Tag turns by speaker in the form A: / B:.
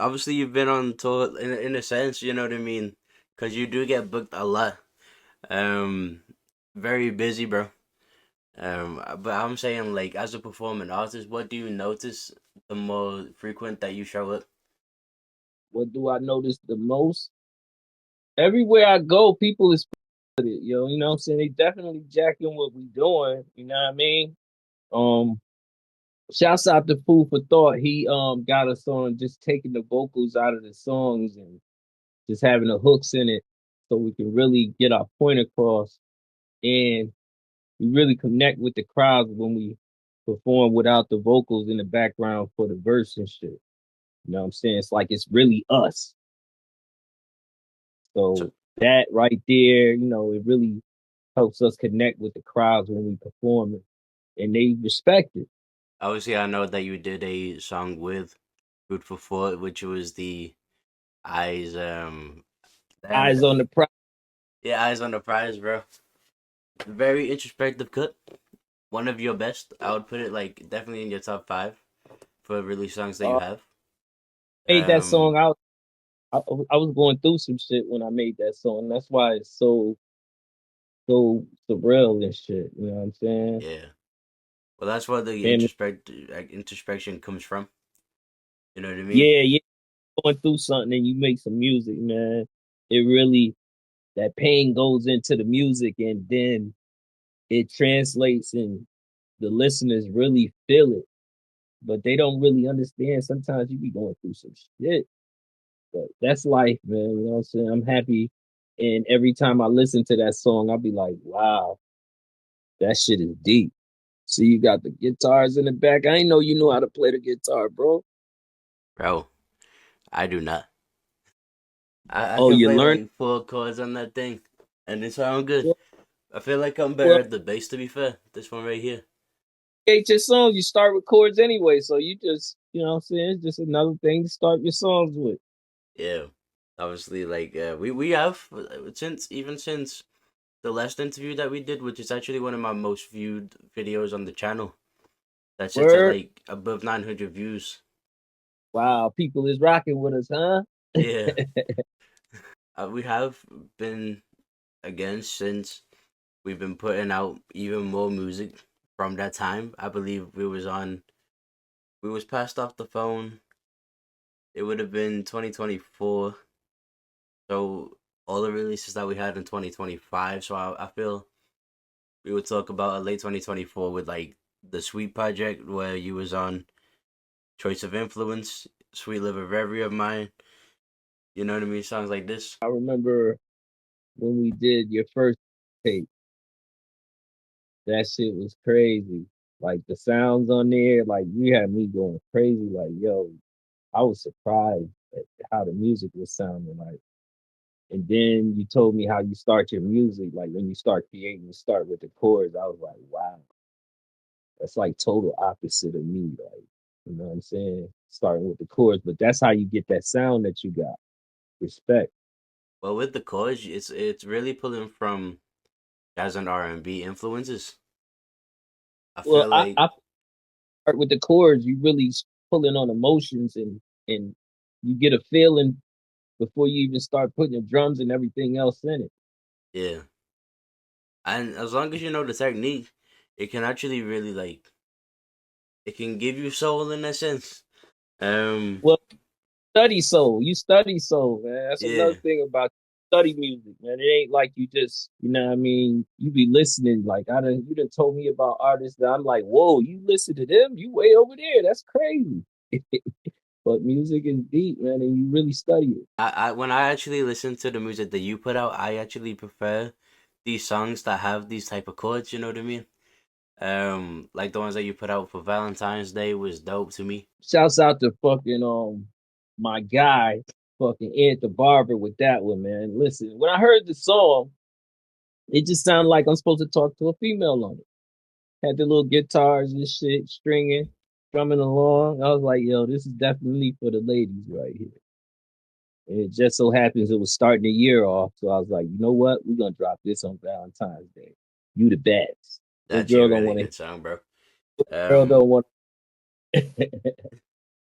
A: obviously you've been on tour in a sense, you know what I mean? Because you do get booked a lot. Um, Very busy, bro. But I'm saying, like, as a performing artist, what do you notice the more frequent that you show up?
B: What do I notice the most? Everywhere I go, people is with it, yo. You know what I'm saying? They definitely jacking what we doing. You know what I mean? Um, Shouts out to Food for Thought. He got us on just taking the vocals out of the songs and just having the hooks in it so we can really get our point across and we really connect with the crowds when we perform without the vocals in the background for the verse and shit. You know what I'm saying? It's like it's really us.
A: So
B: So that right there, it really helps us connect with the crowds when we perform it and they respect it.
A: obviously, I know that you did a song with Food for Thought, which was the Eyes. Damn,
B: Eyes on the prize.
A: yeah, Eyes on the Prize, bro. Very introspective cut. One of your best. I would put it like definitely in your top five for release songs that you
B: Uh,
A: have.
B: Made that song
A: Um,
B: out. I was going through some shit when I made that song. That's why it's so surreal and shit. You know what I'm saying?
A: yeah. Well, that's where the
B: And
A: introspection comes from. You know what I mean?
B: yeah, going through something and you make some music, man. It really that pain goes into the music and then it translates and the listeners really feel it, but they don't really understand. Sometimes you be going through some shit, but that's life, man. You know what I'm saying? I'm happy. And every time I listen to that song, I'll be like, wow, that shit is deep. See, you got the guitars in the back. I ain't know you knew how to play the guitar, bro.
A: Bro, I do not. I
B: Oh,
A: can
B: you
A: play
B: learned?
A: like four chords on that thing, and it sounds good.
B: Well,
A: I feel like I'm better
B: well,
A: at the bass, to be fair. This one right here.
B: your songs, you start with chords anyway. So you just, you know what I'm saying? It's just another thing to start your songs with.
A: Yeah. Obviously, like we have since the last interview that we did, which is actually one of my most viewed videos on the channel. That sits at
B: Word.
A: like above 900 views.
B: Wow, people is rocking with us, huh?
A: Yeah. We have been again since we've been putting out even more music from that time. I believe we was passed off the phone. It would have been 2024. So all the releases that we had in 2025. So I feel we would talk about a late 2024 with like the Sweet Project where you was on Choice of Influence, Sweet Liver Reverie of Mine. You know what I mean? Songs like this.
B: I remember when we did your first tape, that shit was crazy. Like the sounds on there, like you had me going crazy. Like, yo, I was surprised at how the music was sounding like. And then you told me how you start your music. Like when you start creating, you start with the chords. I was like, wow, that's like total opposite of me. Like, you know what I'm saying? Starting with the chords, but that's how you get that sound that you got. Respect.
A: Well, with the chords, it's really pulling from jazz and R&B influences. I
B: Well,
A: feel
B: I
A: like
B: start with the chords. You really pulling on emotions and you get a feeling before you even start putting the drums and everything else in it.
A: yeah, and as long as you know the technique, it can actually really like it can give you soul in a sense. Um,
B: Well, study soul. You study soul, man. That's another
A: yeah,
B: thing about study music, man. It ain't like you just, you know what I mean? You be listening. Like you done told me about artists that I'm like, whoa, you listen to them? You way over there. That's crazy. But music is deep, man, and you really study it.
A: I when I actually listen to the music that you put out, I actually prefer these songs that have these type of chords. You know what I mean? Like the ones that you put out for Valentine's Day was dope to me.
B: Shouts out to fucking my guy, fucking Ed the Barber with that one, man. Listen, when I heard the song, it just sounded like I'm supposed to talk to a female on it. Had the little guitars and shit, stringing, drumming along. I was like, yo, this is definitely for the ladies right here. And it just so happens it was starting the year off. So I was like, you know what? We're gonna drop this on Valentine's Day. You the best. What
A: That's a
B: girl don't
A: really
B: want to
A: good song, bro.
B: girl
A: Um,
B: don't want